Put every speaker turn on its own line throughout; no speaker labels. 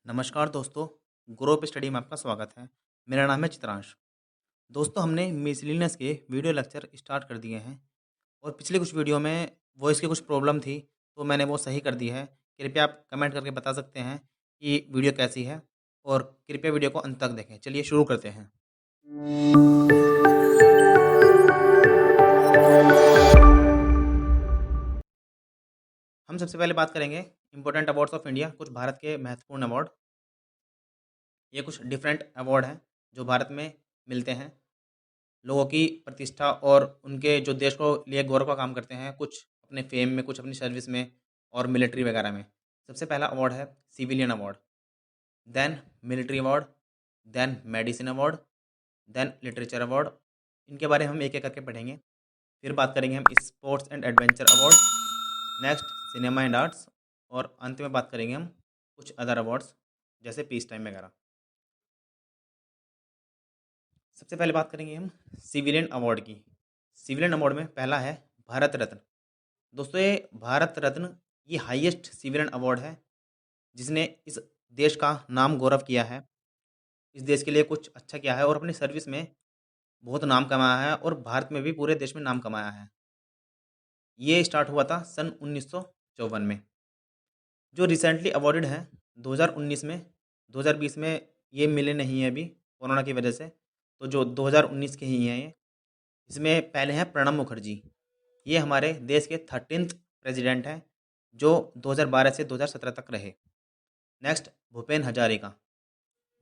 नमस्कार दोस्तों, grope study में आपका स्वागत है। मेरा नाम है चित्रांश। दोस्तों, हमने मिसलिनियस के वीडियो लेक्चर स्टार्ट कर दिए हैं और पिछले कुछ वीडियो में वॉइस की कुछ प्रॉब्लम थी, तो मैंने वो सही कर दी है। कृपया आप कमेंट करके बता सकते हैं कि वीडियो कैसी है और कृपया वीडियो को अंत तक देखें। चलिए शुरू करते हैं। हम सबसे पहले बात करेंगे इंपॉर्टेंट अवार्ड्स ऑफ इंडिया, कुछ भारत के महत्वपूर्ण अवार्ड। ये कुछ डिफरेंट अवार्ड हैं जो भारत में मिलते हैं। लोगों की प्रतिष्ठा और उनके जो देश को लिए गौरव का काम करते हैं, कुछ अपने फेम में, कुछ अपनी सर्विस में और मिलिट्री वगैरह में। सबसे पहला अवार्ड है civilian award, then military award, then medicine award, then literature award. इनके बारे में हम एक एक करके पढ़ेंगे। फिर बात करेंगे हम sports and adventure award, next cinema and arts, और अंत में बात करेंगे हम कुछ अदर अवार्ड्स जैसे पीस टाइम वगैरह। सबसे पहले बात करेंगे हम सिविलियन अवार्ड की। सिविलियन अवार्ड में पहला है भारत रत्न। दोस्तों, ये भारत रत्न ये हाईएस्ट सिविलियन अवार्ड है जिसने इस देश का नाम गौरव किया है, इस देश के लिए कुछ अच्छा किया है और अपनी सर्विस में बहुत नाम कमाया है और भारत में भी पूरे देश में नाम कमाया है। ये स्टार्ट हुआ था सन 1954 में। जो रिसेंटली अवॉर्डेड हैं 2019 में, 2020 में ये मिले नहीं हैं अभी कोरोना की वजह से, तो जो 2019 के ही हैं ये। इसमें पहले हैं प्रणब मुखर्जी। ये हमारे देश के 13th प्रेसिडेंट हैं जो 2012 से 2017 तक रहे। नेक्स्ट भूपेन हजारिका।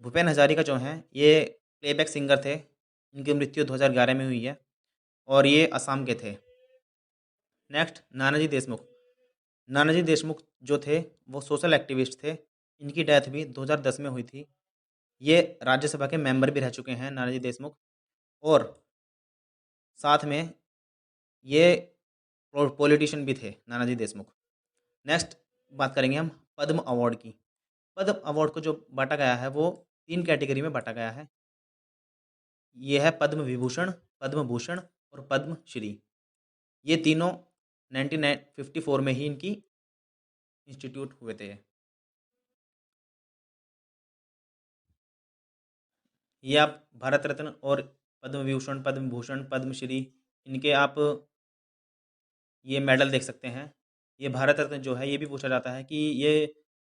भूपेन हजारिका जो हैं ये प्लेबैक सिंगर थे। इनकी मृत्यु 2011 में हुई है और ये असम के थे। नेक्स्ट नानाजी देशमुख। नानाजी देशमुख जो थे वो सोशल एक्टिविस्ट थे। इनकी डेथ भी 2010 में हुई थी। ये राज्यसभा के मेंबर भी रह चुके हैं नानाजी देशमुख, और साथ में ये पॉलिटिशियन भी थे नानाजी देशमुख। नेक्स्ट बात करेंगे हम पद्म अवार्ड की। पद्म अवार्ड को जो बांटा गया है वो 3 कैटेगरी में बांटा गया है। ये है पद्म विभूषण, पद्म भूषण और पद्म श्री। ये तीनों 1954 में ही इनकी इंस्टीट्यूट हुए थे। ये आप भारत रत्न और पद्म विभूषण, पद्म भूषण, पद्मश्री, इनके आप ये मेडल देख सकते हैं। ये भारत रत्न जो है ये भी पूछा जाता है कि ये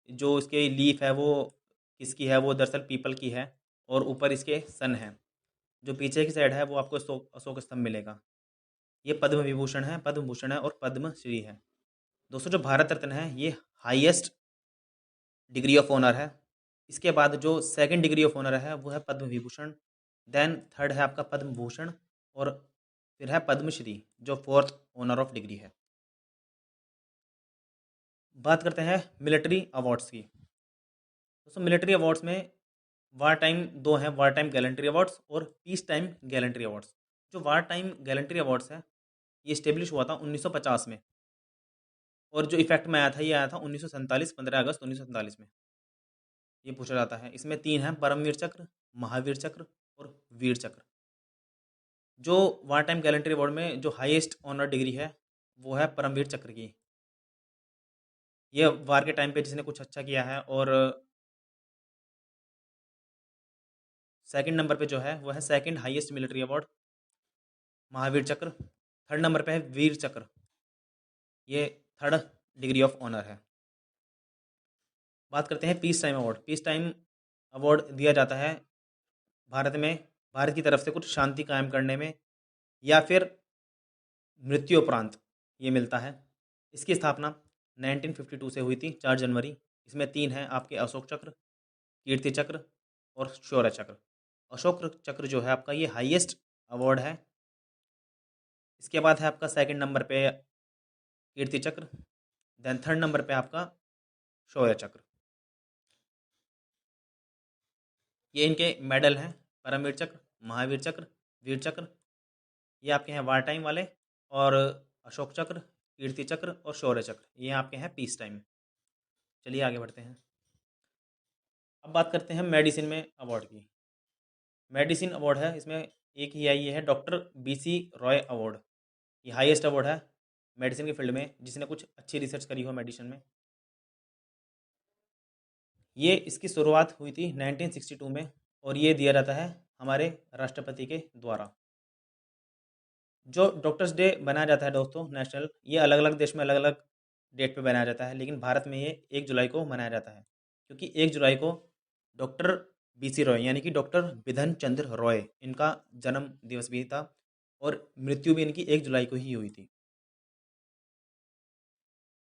जो इसके लीफ है वो किसकी है, वो दरअसल पीपल की है और ऊपर इसके सन है। जो पीछे की साइड है वो आपको अशोक अशोक स्तंभ मिलेगा। ये पद्म विभूषण है, पद्म भूषण है और पद्मश्री है। दोस्तों, जो भारत रत्न है ये हाईएस्ट डिग्री ऑफ ऑनर है। इसके बाद जो सेकंड डिग्री ऑफ ऑनर है वो है पद्म विभूषण, देन थर्ड है आपका पद्म भूषण, और फिर है पद्मश्री जो फोर्थ ऑनर ऑफ डिग्री है। बात करते हैं मिलिट्री अवार्ड्स की। दोस्तों, मिलिट्री अवार्ड्स में वार टाइम दो हैं, वार टाइम गैलेंट्री अवार्ड्स और पीस टाइम गैलेंट्री अवार्ड्स। जो वार टाइम गैलेंट्री अवार्ड्स है ये इस्टेब्लिश हुआ था 1950 में, और जो इफेक्ट में आया था ये आया था 1947, 15 अगस्त 1947 में। ये पूछा जाता है। इसमें 3 हैं, परमवीर चक्र, महावीर चक्र और वीर चक्र। जो वार टाइम गैलेंट्री अवार्ड में जो हाईएस्ट ऑनर डिग्री है वो है परमवीर चक्र की। ये वार के टाइम पे जिसने कुछ अच्छा किया है। और सेकंड नंबर पे जो है वो है second highest military award Mahavir Chakra. Third number पे है वीर चक्र, ये थर्ड डिग्री ऑफ ऑनर है। बात करते हैं peace time award. Peace time award दिया जाता है भारत में, भारत की तरफ से कुछ शांति कायम करने में या फिर मृत्यु उपरांत ये मिलता है। इसकी स्थापना 1952 से हुई थी, 4 जनवरी। इसमें 3 हैं आपके अशोक चक्र, कीर्ति चक्र और शौर्य चक्र। अशोक चक्र जो है आपका ये हाईएस्ट अवार्ड है। इसके बाद है आपका सेकंड नंबर पे कीर्ति चक्र, देन थर्ड नंबर पे आपका शौर्य चक्र। ये इनके मेडल हैं, परमवीर चक्र, महावीर चक्र, वीर चक्र। ये आपके हैं वार टाइम वाले, और अशोक चक्र, कीर्ति चक्र और शौर्य चक्र ये आपके हैं पीस टाइम। चलिए आगे बढ़ते हैं। अब बात करते हैं मेडिसिन में अवार्ड की। मेडिसिन अवार्ड है, इसमें एक ही आई है डॉक्टर BC रॉय अवार्ड। ये हाईएस्ट अवार्ड है मेडिसिन की फील्ड में जिसने कुछ अच्छी रिसर्च करी हो मेडिसिन में। ये इसकी शुरुआत हुई थी 1962 में और ये दिया जाता है हमारे राष्ट्रपति के द्वारा। जो डॉक्टर्स डे बनाया जाता है दोस्तों नेशनल, ये अलग अलग देश में अलग अलग डेट पे बनाया जाता है, लेकिन भारत में ये 1 जुलाई को मनाया जाता है, क्योंकि 1 जुलाई को डॉक्टर BC रॉय यानी कि डॉक्टर बिधन चंद्र रॉय, इनका जन्म दिवस भी था और मृत्यु भी इनकी 1 जुलाई को ही हुई थी।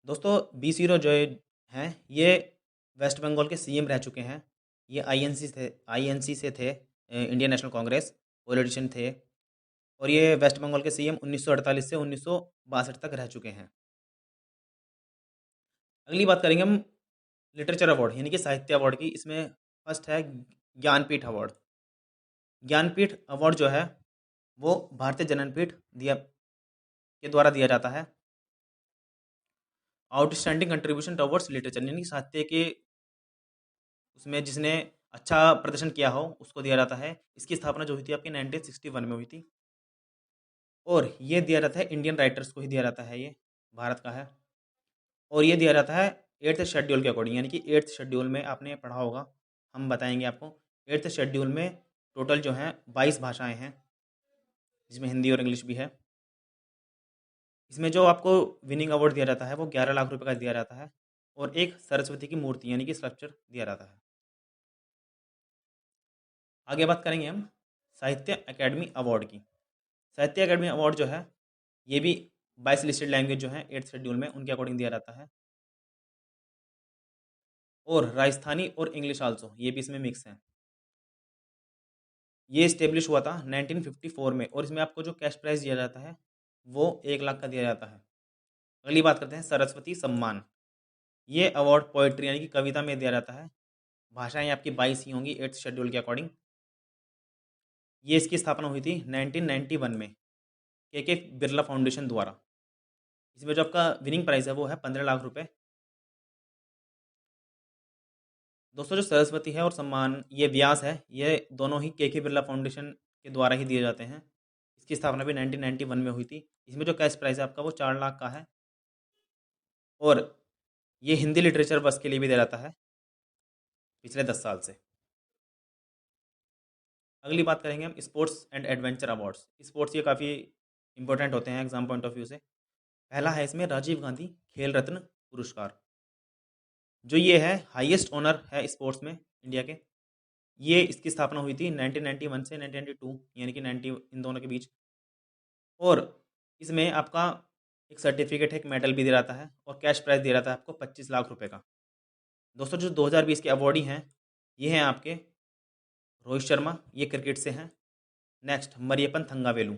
दोस्तों BC रॉय हैं, ये वेस्ट बंगाल के CM रह चुके हैं। ये INC से थे, इंडियन नेशनल कांग्रेस पॉलिटिशियन थे, और ये वेस्ट बंगाल के CM 1948 से 1962 तक रह चुके हैं। अगली बात करेंगे हम लिटरेचर अवार्ड यानी कि साहित्य अवार्ड की। इसमें फर्स्ट है ज्ञानपीठ अवार्ड। ज्ञानपीठ अवार्ड जो है वो भारतीय जननपीठ दिया के द्वारा दिया जाता है। आउटस्टैंडिंग कंट्रीब्यूशन टवर्ड्स लिटरेचर यानी कि साहित्य के उसमें जिसने अच्छा प्रदर्शन किया हो उसको दिया जाता है। इसकी स्थापना जो हुई थी आपकी 1961 में हुई थी, और ये दिया जाता है इंडियन राइटर्स को ही दिया जाता है, ये भारत का है। और ये दिया जाता है 8th शेड्यूल के अकॉर्डिंग, यानी कि 8th शेड्यूल में आपने पढ़ा होगा, हम बताएंगे आपको। 8th शेड्यूल में टोटल जो है 22 भाषाएं हैं, जिसमें हिंदी और इंग्लिश भी है। इसमें जो आपको विनिंग अवार्ड दिया जाता है वो 11 लाख रुपए का दिया जाता है, और एक सरस्वती की मूर्ति यानी कि स्कल्पचर दिया जाता है। आगे बात करेंगे हम साहित्य अकेडमी अवार्ड की। साहित्य अकेडमी अवार्ड जो है ये भी 22 लिस्टेड लैंग्वेज जो है 8th शेड्यूल में उनके अकॉर्डिंग दिया जाता है, और राजस्थानी और इंग्लिश आल्सो ये भी इसमें मिक्स है। ये इस्टेब्लिश हुआ था 1954 में, और इसमें आपको जो कैश प्राइज दिया जाता है वो 1 लाख का दिया जाता है। अगली बात करते हैं सरस्वती सम्मान। ये अवार्ड पोइट्री यानी कि कविता में दिया जाता है। भाषाएं आपकी 22 ही होंगी 8th शेड्यूल के अकॉर्डिंग। ये इसकी स्थापना हुई थी 1991 में के बिरला फाउंडेशन द्वारा। इसमें जो आपका विनिंग प्राइस है वो है 15 लाख रुपए। दोस्तों जो सरस्वती है और सम्मान ये व्यास है, ये दोनों ही के बिरला फाउंडेशन के द्वारा ही दिए जाते हैं। इसकी स्थापना भी 1991 में हुई थी। इसमें जो कैश प्राइस है आपका वो 4 लाख का है, और ये हिंदी लिटरेचर वर्ष के लिए भी दिया जाता है पिछले 10 साल से। अगली बात करेंगे हम sports and adventure awards. Sports ये काफ़ी इंपॉर्टेंट होते हैं एग्जाम पॉइंट ऑफ व्यू से। पहला है इसमें राजीव गांधी खेल रत्न पुरस्कार, जो ये है हाईएस्ट ऑनर है स्पोर्ट्स में इंडिया के। ये इसकी स्थापना हुई थी 1991 से 1992 यानी कि 90 इन दोनों के बीच, और इसमें आपका एक सर्टिफिकेट है, एक मेडल भी दिया जाता है, और कैश प्राइज दिया जाता है आपको 25 लाख रुपए का। दोस्तों जो 2020 के अवॉर्डी हैं ये हैं आपके रोहित शर्मा, ये क्रिकेट से हैं। नेक्स्ट मरियप्पन थंगावेलु,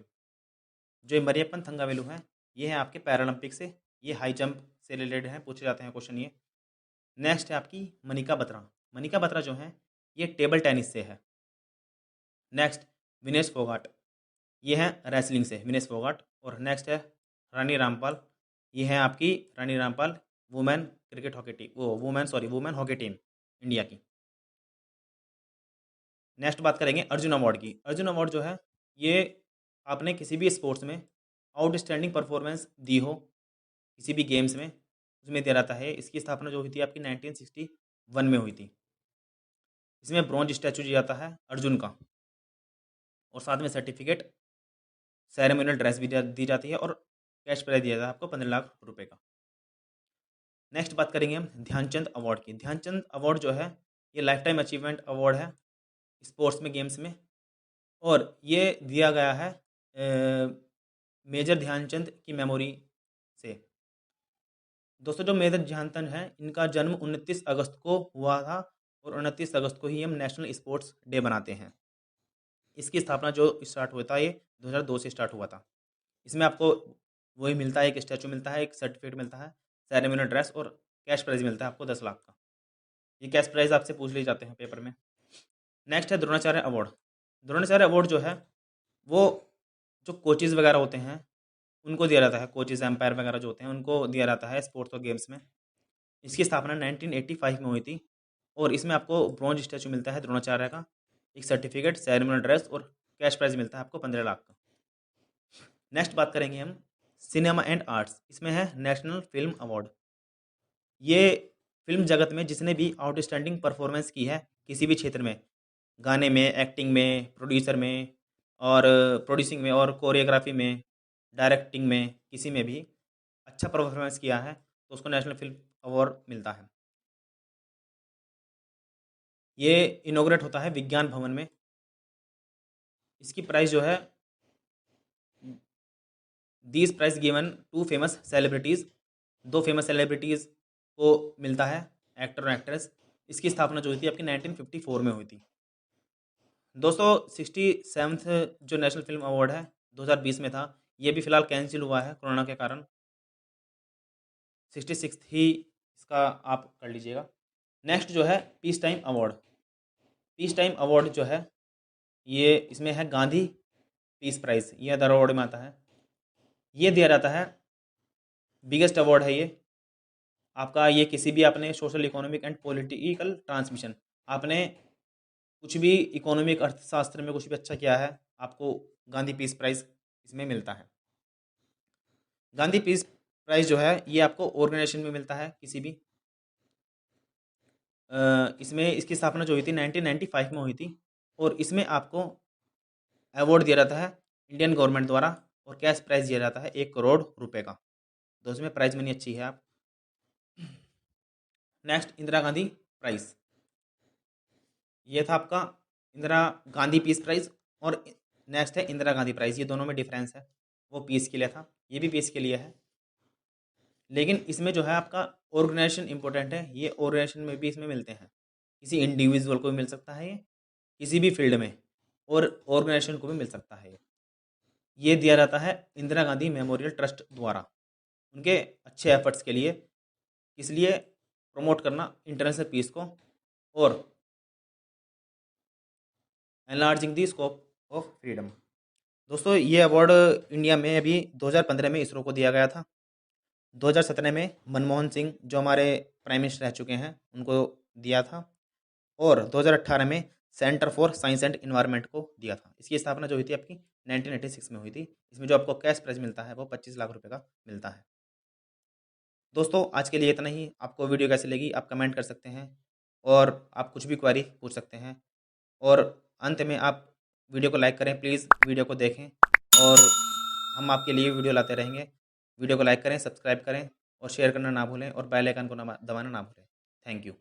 जो मरियप्पन थंगावेलु हैं ये हैं आपके पैरालंपिक से, ये हाई जंप से रिलेटेड हैं, पूछे जाते हैं क्वेश्चन ये। नेक्स्ट है आपकी मनिका बत्रा। मनिका बत्रा जो हैं ये टेबल टेनिस से है। नेक्स्ट विनेश फोगाट, ये हैं रेसलिंग से विनेश फोगाट। और नेक्स्ट है रानी रामपाल, ये हैं आपकी Rani Rampal women cricket hockey team, वो वुमेन हॉकी टीम इंडिया की। नेक्स्ट बात करेंगे अर्जुन अवार्ड की। अर्जुन अवार्ड जो है ये आपने किसी भी स्पोर्ट्स में आउटस्टैंडिंग परफॉर्मेंस दी हो किसी भी गेम्स में, उसमें दिया जाता है। इसकी स्थापना जो हुई थी आपकी 1961 में हुई थी। इसमें ब्रॉन्ज स्टैचू दिया जाता है अर्जुन का, और साथ में सर्टिफिकेट, सेरेमोनियल ड्रेस भी दी जाती है, और कैश प्राइज दिया जाता है आपको 15 लाख रुपए का। नेक्स्ट बात करेंगे हम ध्यानचंद अवार्ड की। ध्यानचंद अवार्ड जो है ये लाइफ टाइम अचीवमेंट अवार्ड है स्पोर्ट्स में, गेम्स में, और ये दिया गया है मेजर ध्यानचंद की मेमोरी से। दोस्तों जो मेजर ध्यानचंद हैं इनका जन्म 29 अगस्त को हुआ था, और 29 अगस्त को ही हम नेशनल स्पोर्ट्स डे बनाते हैं। इसकी स्थापना जो स्टार्ट हुआ था ये 2002 से स्टार्ट हुआ था। इसमें आपको वही मिलता है, एक स्टैचू मिलता है, एक सर्टिफिकेट मिलता है, सेरेमोनियल ड्रेस, और कैश प्राइज मिलता है आपको 10 लाख का। ये कैश प्राइज आपसे पूछ लिए जाते हैं पेपर में। नेक्स्ट है द्रोणाचार्य अवार्ड। द्रोणाचार्य अवार्ड जो है वो जो कोचेज़ वगैरह होते हैं उनको दिया जाता है, कोचेज़ एम्पायर वगैरह जो होते हैं उनको दिया जाता है स्पोर्ट्स और गेम्स में। इसकी स्थापना 1985 में हुई थी, और इसमें आपको ब्रॉन्ज स्टैचू मिलता है द्रोणाचार्य का, एक सर्टिफिकेट, सेरेमोनियल ड्रेस, और कैश प्राइज मिलता है आपको 15 लाख का। नेक्स्ट बात करेंगे हम सिनेमा एंड आर्ट्स। इसमें है नेशनल फिल्म अवार्ड। ये फिल्म जगत में जिसने भी आउटस्टैंडिंग परफॉर्मेंस की है किसी भी क्षेत्र में, गाने में, एक्टिंग में, प्रोड्यूसर में और प्रोड्यूसिंग में और कोरियोग्राफी में, डायरेक्टिंग में, किसी में भी अच्छा परफॉर्मेंस किया है तो उसको नेशनल फिल्म अवार्ड मिलता है। ये इनॉग्रेट होता है विज्ञान भवन में। इसकी प्राइस जो है, these prize given to famous celebrities, दो फेमस सेलिब्रिटीज़ को मिलता है, एक्टर और एक्ट्रेस। इसकी स्थापना जो हुई थी आपकी 1954 में हुई थी। दोस्तों 67th जो नेशनल फिल्म अवार्ड है 2020 में था, ये भी फिलहाल कैंसिल हुआ है कोरोना के कारण। 66 ही इसका आप कर लीजिएगा। नेक्स्ट जो है peace time award. Peace time award जो है ये इसमें है गांधी पीस प्राइज़, ये अदर अवार्ड में आता है। ये दिया जाता है, बिगेस्ट अवार्ड है ये आपका। ये किसी भी आपने social economic and political transmission, आपने कुछ भी इकोनॉमिक अर्थशास्त्र में कुछ भी अच्छा किया है, आपको गांधी पीस प्राइज़ इसमें मिलता है। गांधी पीस प्राइज़ जो है ये आपको ऑर्गेनाइजेशन में मिलता है किसी भी। इसमें इसकी स्थापना जो हुई थी 1995 में हुई थी और इसमें आपको अवार्ड दिया जाता है इंडियन गवर्नमेंट द्वारा और कैश प्राइज़ दिया जाता है 1 करोड़ रुपए का। तो इसमें प्राइज़ मनी अच्छी है आप। नेक्स्ट इंदिरा गांधी प्राइज़, ये था आपका इंदिरा गांधी पीस प्राइज़। और नेक्स्ट है इंदिरा गांधी प्राइज़, ये दोनों में डिफरेंस है। वो पीस के लिए था, ये भी पीस के लिए है, लेकिन इसमें जो है आपका ऑर्गेनाइजेशन इंपॉर्टेंट है। ये ऑर्गेनाइजेशन में भी इसमें मिलते हैं, किसी इंडिविजुअल को भी मिल सकता है ये, किसी भी फील्ड में, और ऑर्गेनाइजेशन को भी मिल सकता है ये दिया जाता है इंदिरा गांधी मेमोरियल ट्रस्ट द्वारा उनके अच्छे एफर्ट्स के लिए, इसलिए प्रमोट करना इंटरनेशनल पीस को और enlarging the scope of freedom. दोस्तों ये अवार्ड इंडिया में अभी 2015 में इसरो को दिया गया था, 2017 में मनमोहन सिंह जो हमारे प्राइम मिनिस्टर रह चुके हैं उनको दिया था, और 2018 में centre for science and environment को दिया था। इसकी स्थापना जो हुई थी आपकी 1986 में हुई थी। इसमें जो आपको कैश प्राइज मिलता है वो 25 लाख रुपए का मिलता है। दोस्तों आज के लिए इतना ही। आपको वीडियो कैसी लगी आप कमेंट कर सकते हैं और आप कुछ भी क्वेरी पूछ सकते हैं, और अंत में आप वीडियो को लाइक करें, प्लीज़ वीडियो को देखें और हम आपके लिए वीडियो लाते रहेंगे। वीडियो को लाइक करें, सब्सक्राइब करें और शेयर करना ना भूलें और बेल आइकन को दबाना ना भूलें। Thank you.